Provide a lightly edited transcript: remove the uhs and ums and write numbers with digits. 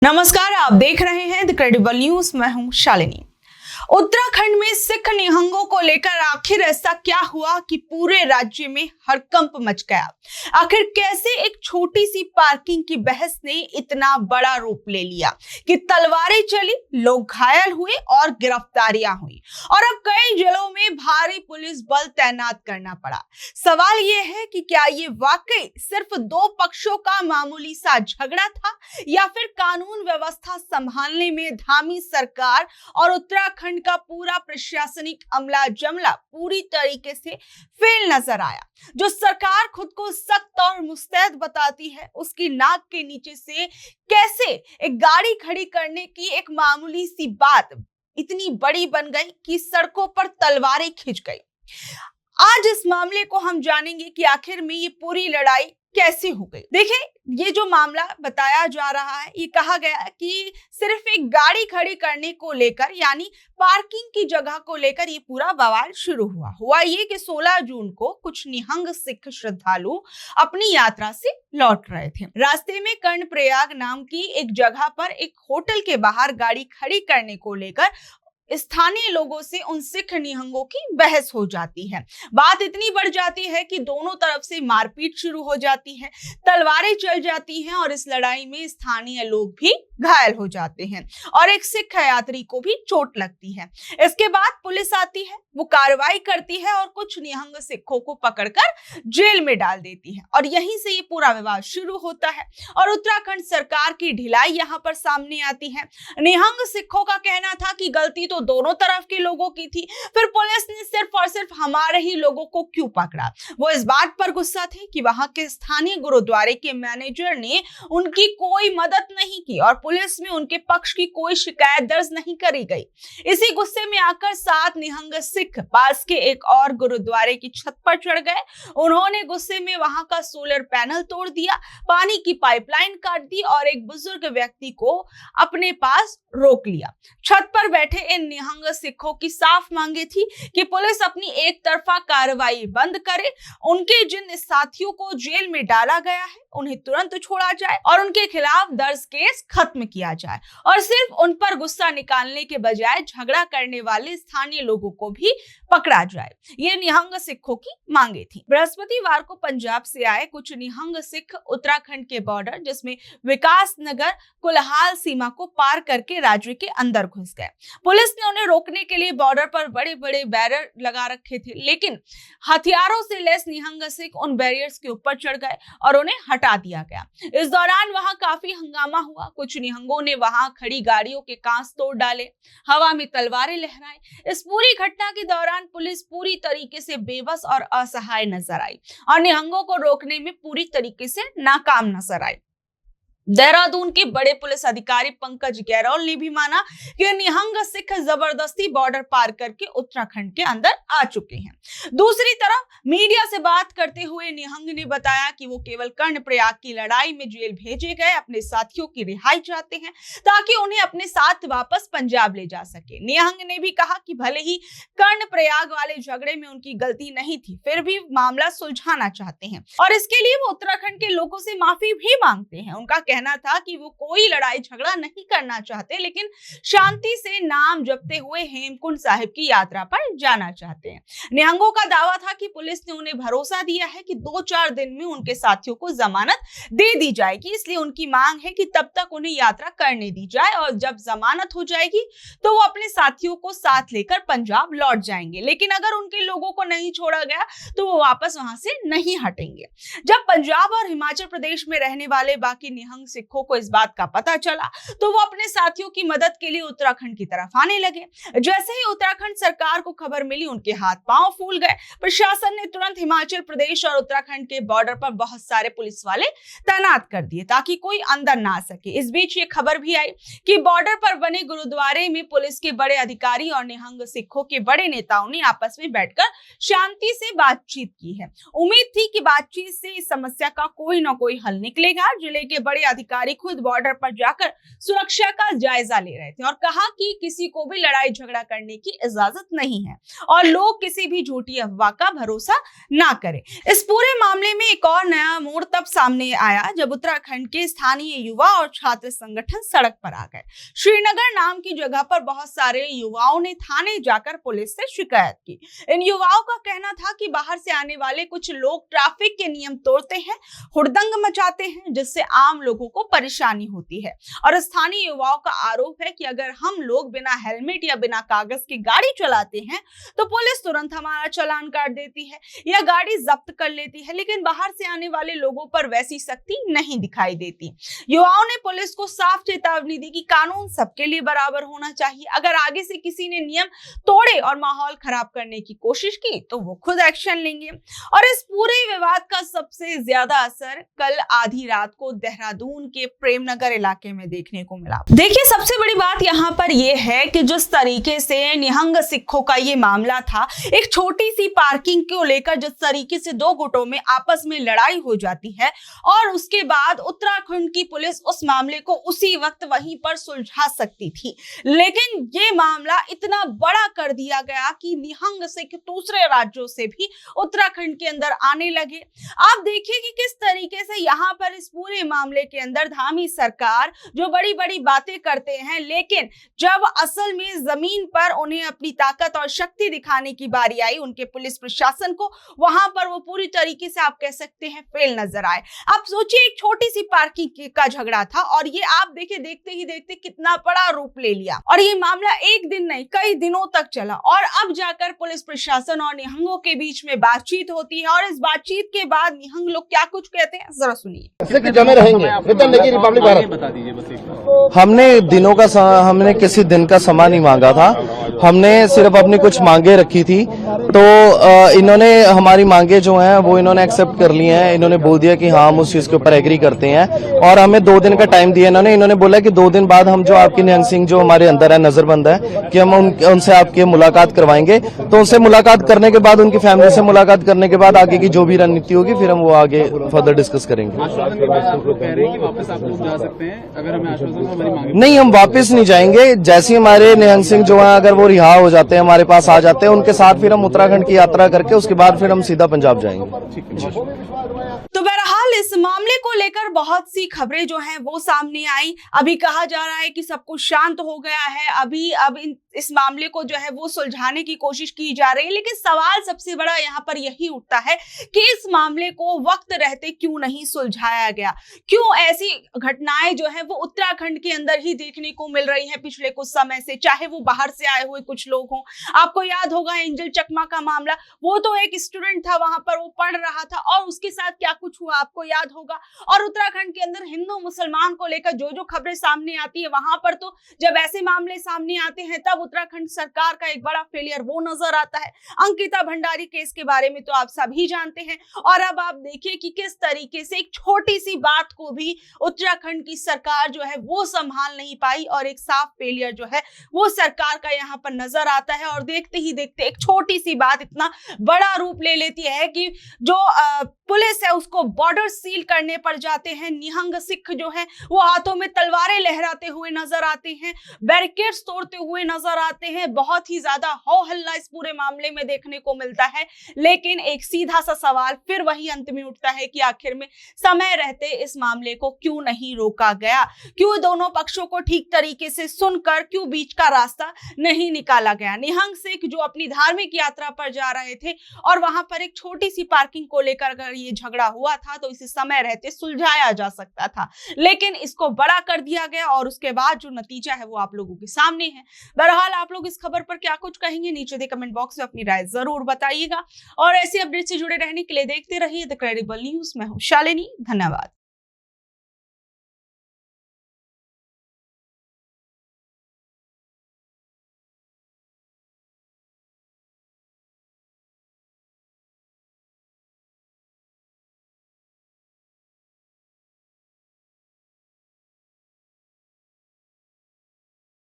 नमस्कार, आप देख रहे हैं द क्रेडिबल न्यूज। मैं हूं शालिनी। उत्तराखंड में सिख निहंगों को लेकर आखिर ऐसा क्या हुआ कि पूरे राज्य में हड़कंप मच गया। आखिर कैसे एक छोटी सी पार्किंग की बहस ने इतना बड़ा रूप ले लिया कि तलवारें चली, लोग घायल हुए और गिरफ्तारियां हुई और अब कई जिलों में भारी पुलिस बल तैनात करना पड़ा। सवाल ये है कि क्या ये वाकई सिर्फ दो पक्षों का मामूली सा झगड़ा था या फिर कानून व्यवस्था संभालने में धामी सरकार और उत्तराखंड का पूरा प्रशासनिक अमला जमला पूरी तरीके से फेल नजर आया। जो सरकार खुद को सख्त और मुस्तैद बताती है, उसकी नाक के नीचे से कैसे एक गाड़ी खड़ी करने की एक मामूली सी बात इतनी बड़ी बन गई कि सड़कों पर तलवारें खिंच गई। आज इस मामले को हम जानेंगे कि आखिर में ये पूरी लड़ाई कैसे हो गई। देखिए, ये जो मामला बताया जा रहा है, ये कहा गया कि सिर्फ एक गाड़ी खड़ी करने को लेकर यानी पार्किंग की जगह को लेकर ये पूरा बवाल शुरू हुआ ये कि 16 जून को कुछ निहंग सिख श्रद्धालु अपनी यात्रा से लौट रहे थे। रास्ते में कर्णप्रयाग नाम की एक जगह पर एक होटल के बाहर गाड़ी खड़ी करने को लेकर स्थानीय लोगों से उन सिख निहंगों की बहस हो जाती है। बात इतनी बढ़ जाती है कि दोनों तरफ से मारपीट शुरू हो जाती है, तलवारें चल जाती हैं और इस लड़ाई में स्थानीय लोग भी घायल हो जाते हैं और एक सिख यात्री को भी चोट लगती है। इसके बाद पुलिस आती है, वो कार्रवाई करती है और कुछ निहंग सिखों को पकड़कर जेल में डाल देती है और यहीं से ये पूरा विवाद शुरू होता है और उत्तराखंड सरकार की ढिलाई यहाँ पर सामने आती है। निहंग सिखों का कहना था कि गलती तो दोनों तरफ के लोगों की थी, फिर पुलिस ने सिर्फ और सिर्फ हमारे ही लोगों को क्यों पकड़ा। वो इस बात पर गुस्सा थे कि वहां के स्थानीय गुरुद्वारे के मैनेजर ने उनकी कोई मदद नहीं की और पुलिस में उनके पक्ष की कोई शिकायत दर्ज नहीं करी गई। इसी गुस्से में आकर 7 निहंग सिख पास के एक और गुरुद्वारे की छत पर चढ़ गए। उन्होंने गुस्से में वहां का सोलर पैनल तोड़ दिया, पानी की पाइपलाइन काट दी और एक बुजुर्ग व्यक्ति को अपने पास रोक लिया। छत पर बैठे इन निहंग सिखों की साफ मांगे थी कि पुलिस अपनी एक तरफा कार्रवाई बंद करे, उनके जिन साथियों को जेल में डाला गया है उन्हें तुरंत छोड़ा जाए और उनके खिलाफ दर्ज केस खत्म किया जाए और सिर्फ उन पर गुस्सा निकालने के बजाय झगड़ा करने वाले स्थानीय लोगों को भी पकड़ा जाए। ये निहंग सिखों की मांगे थी। बृहस्पतिवार को पंजाब से आए कुछ निहंग सिख उत्तराखंड के बॉर्डर जिसमें विकास नगर कुल्हाल सीमा को पार करके राज्य के अंदर घुस गए। पुलिस ने उन्हें रोकने के लिए बॉर्डर पर बड़े बड़े बैरियर लगा रखे थे, लेकिन हथियारों से लैस निहंग सिख उन बैरियर्स के ऊपर चढ़ गए और उन्हें हटा दिया गया। इस दौरान वहां काफी हंगामा हुआ। कुछ निहंगों ने वहां खड़ी गाड़ियों के कांच तोड़ डाले, हवा में तलवारें लहराई। इस पूरी घटना के दौरान पुलिस पूरी तरीके से बेबस और असहाय नजर आई और निहंगों को रोकने में पूरी तरीके से नाकाम नजर आई। देहरादून के बड़े पुलिस अधिकारी पंकज गैरोल ने भी माना कि निहंग सिख जबरदस्ती बॉर्डर पार करके उत्तराखंड के अंदर आ चुके हैं। दूसरी तरफ मीडिया से बात करते हुए निहंग ने बताया कि वो केवल कर्णप्रयाग की लड़ाई में जेल भेजे गए अपने साथियों की रिहाई चाहते हैं ताकि उन्हें अपने साथ वापस पंजाब ले जा सके। निहंग ने भी कहा कि भले ही कर्णप्रयाग वाले झगड़े में उनकी गलती नहीं थी, फिर भी मामला सुलझाना चाहते हैं और इसके लिए वो उत्तराखंड के लोगों से माफी भी मांगते हैं। उनका कहना था कि वो कोई लड़ाई झगड़ा नहीं करना चाहते, लेकिन शांति से नाम जपते हुए हेमकुंड साहिब की यात्रा पर जाना चाहते हैं। निहंगों का दावा था कि पुलिस ने उन्हें भरोसा दिया है कि 2-4 दिन में उनके साथियों को जमानत दे दी जाएगी, इसलिए उनकी मांग है कि तब तक उन्हें यात्रा करने दी जाए और जब जमानत हो जाएगी तो वो अपने साथियों को साथ लेकर पंजाब लौट जाएंगे, लेकिन अगर उनके लोगों को नहीं छोड़ा गया तो वो वापस वहां से नहीं हटेंगे। जब पंजाब और हिमाचल प्रदेश में रहने वाले बाकी निहंग सिखों को इस बात का पता चला तो वो अपने साथियों की मदद के लिए उत्तराखंड की तरफ आने लगे। जैसे ही उत्तराखंड सरकार को खबर मिली, उनके हाथ पांव फूल गए। प्रशासन ने तुरंत हिमाचल प्रदेश और उत्तराखंड के बॉर्डर पर बहुत सारे पुलिस वाले तैनात कर दिए ताकि कोई अंदर ना आ सके। इस बीच ये खबर भी आई कि बॉर्डर पर बने गुरुद्वारे में पुलिस के बड़े अधिकारी और निहंग सिखों के बड़े नेताओं ने आपस में बैठकर शांति से बातचीत की है। उम्मीद थी कि बातचीत से इस समस्या का कोई ना कोई हल निकलेगा। जिले के बड़े अधिकारी खुद बॉर्डर पर जाकर सुरक्षा का जायजा ले रहे थे और कहा कि किसी को भी लड़ाई झगड़ा करने की इजाजत नहीं है और लोग किसी भी झूठी अफवाह का भरोसा ना करें। इस पूरे मामले में एक और नया मोड़ तब सामने आया जब उत्तराखंड के स्थानीय युवा और छात्र संगठन सड़क पर आ गए। श्रीनगर नाम की जगह पर बहुत सारे युवाओं ने थाने जाकर पुलिस से शिकायत की। इन युवाओं का कहना था कि बाहर से आने वाले कुछ लोग ट्रैफिक के नियम तोड़ते हैं, हुड़दंग मचाते हैं, जिससे आम लोगों को परेशानी होती है। और स्थानीय युवाओं का आरोप है कि अगर हम लोग बिना हेलमेट या बिना कागज की गाड़ी चलाते हैं तो पुलिस तुरंत हमारा चालान काट देती है या गाड़ी जब्त कर लेती है, लेकिन बाहर से आने वाले लोगों पर वैसी सख्ती नहीं दिखाई देती। युवाओं ने पुलिस को साफ चेतावनी दी कि कानून सबके लिए बराबर होना चाहिए। अगर आगे से किसी ने नियम तोड़े और माहौल खराब करने की कोशिश की तो वो खुद एक्शन लेंगे। और इस पूरे विवाद का सबसे ज्यादा असर कल आधी रात को देहरादून के प्रेमनगर इलाके में देखने को मिला। देखिए, सबसे बड़ी बात यहाँ पर यह है कि जिस तरीके से निहंग सिखों का ये मामला था, एक छोटी सी पार्किंग को लेकर जिस तरीके से दो गुटों में आपस में लड़ाई हो जाती है और उसके बाद उत्तराखंड की पुलिस उस मामले को उसी वक्त वहीं पर सुलझा सकती थी, लेकिन ये मामला इतना बड़ा कर दिया गया कि निहंग सिख दूसरे राज्यों से भी उत्तराखंड के अंदर आने लगे। आप देखिए कि किस तरीके से यहाँ पर इस पूरे मामले के अंदर धामी सरकार जो बड़ी बड़ी बातें करते हैं, लेकिन जब असल में जमीन पर उन्हें अपनी ताकत और शक्ति दिखाने की बारी आई, उनके पुलिस प्रशासन को वहां पर वो पूरी तरीके से आप कह सकते हैं फेल नजर आए। आप सोचिए, एक छोटी सी पार्किंग का झगड़ा था और ये आप देखिए देखते ही देखते कितना बड़ा रूप ले लिया और ये मामला एक दिन नहीं कई दिनों तक चला और अब जाकर पुलिस प्रशासन और निहंगों के बीच में बातचीत होती है और इस बातचीत के बाद निहंग लोग क्या कुछ कहते हैं जरा सुनिए। जमे रहेंगे रिपब्लिक भारत। बता दीजिए बस। हमने किसी दिन का समय नहीं मांगा था, हमने सिर्फ अपनी कुछ मांगे रखी थी, तो इन्होंने हमारी मांगे जो हैं वो इन्होंने एक्सेप्ट कर ली हैं। इन्होंने बोल दिया कि हाँ हम उस चीज के ऊपर एग्री करते हैं और हमें 2 दिन का टाइम दिया इन्होंने बोला कि 2 दिन बाद हम जो आपकी निहंग सिंह जो हमारे अंदर है नजरबंद है कि हम उनसे आपकी मुलाकात करवाएंगे। तो उनसे मुलाकात करने के बाद, उनकी फैमिली से मुलाकात करने के बाद आगे की जो भी रणनीति होगी फिर हम वो आगे फर्दर डिस्कस करेंगे। आश्वासन के बाद आप लोग कह रहे हैं कि वापस आप लोग जा सकते हैं अगर हमें आश्वासन हमारी मांगे। नहीं, हम वापस नहीं जाएंगे। जैसे हमारे निहंग सिंह जो है अगर वो रिहा हो जाते हैं, हमारे पास आ जाते हैं, उनके साथ फिर हम उत्तराखंड की यात्रा करके उसके बाद फिर हम सीधा पंजाब जाएंगे। तो बहरहाल इस मामले को लेकर बहुत सी खबरें जो हैं वो सामने आई। अभी कहा जा रहा है कि सब कुछ शांत हो गया है, अब इस मामले को जो है वो सुलझाने की कोशिश की जा रही है, लेकिन सवाल सबसे बड़ा यहाँ पर यही उठता है कि इस मामले को वक्त रहते क्यों नहीं सुलझाया गया, क्यों ऐसी घटनाएं जो है वो उत्तराखंड के अंदर ही देखने को मिल रही हैं पिछले कुछ समय से, चाहे वो बाहर से आए हुए कुछ लोग हों। आपको याद होगा एंजल चकमा का मामला, वो तो एक स्टूडेंट था, वहां पर वो पढ़ रहा था और उसके साथ क्या कुछ हुआ आपको याद होगा। और उत्तराखंड के अंदर हिंदू मुसलमान को लेकर जो खबरें सामने आती है, वहां पर तो जब ऐसे मामले सामने आते हैं तब उत्तराखंड सरकार का एक बड़ा फेलियर वो नजर आता है। अंकिता भंडारी केस के बारे में तो आप सभी जानते हैं और अब आप देखिए कि किस तरीके से एक छोटी सी बात को भी उत्तराखंड की सरकार जो है वो संभाल नहीं पाई और एक साफ फेलियर जो है वो सरकार का यहाँ पर नजर आता है। और देखते ही देखते एक छोटी सी बात इतना बड़ा रूप ले लेती है कि जो पुलिस है उसको बॉर्डर सील करने पर जाते हैं। निहंग सिख जो हैं वो हाथों में तलवारें लहराते हुए नजर आते हैं, बैरिकेड्स तोड़ते हुए नजर आते हैं। बहुत ही ज्यादा हो हल्ला इस पूरे मामले में देखने को मिलता है, लेकिन एक सीधा सा सवाल फिर वही अंत में उठता है कि आखिर में समय रहते इस मामले को क्यों नहीं रोका गया, क्यों दोनों पक्षों को ठीक तरीके से सुनकर क्यों बीच का रास्ता नहीं निकाला गया। निहंग सिख जो अपनी धार्मिक यात्रा पर जा रहे थे और वहां पर एक छोटी सी पार्किंग को लेकर अगर ये झगड़ा हुआ था तो इसे समय रहते सुलझाया जा सकता था, लेकिन इसको बड़ा कर दिया गया और उसके बाद जो नतीजा है वो आप लोगों के सामने है। बहरहाल आप लोग इस खबर पर क्या कुछ कहेंगे, नीचे दे कमेंट बॉक्स में अपनी राय जरूर बताइएगा और ऐसे अपडेट से जुड़े रहने के लिए देखते रहिए द क्रेडिबल न्यूज। मैं हूं शालिनी, धन्यवाद।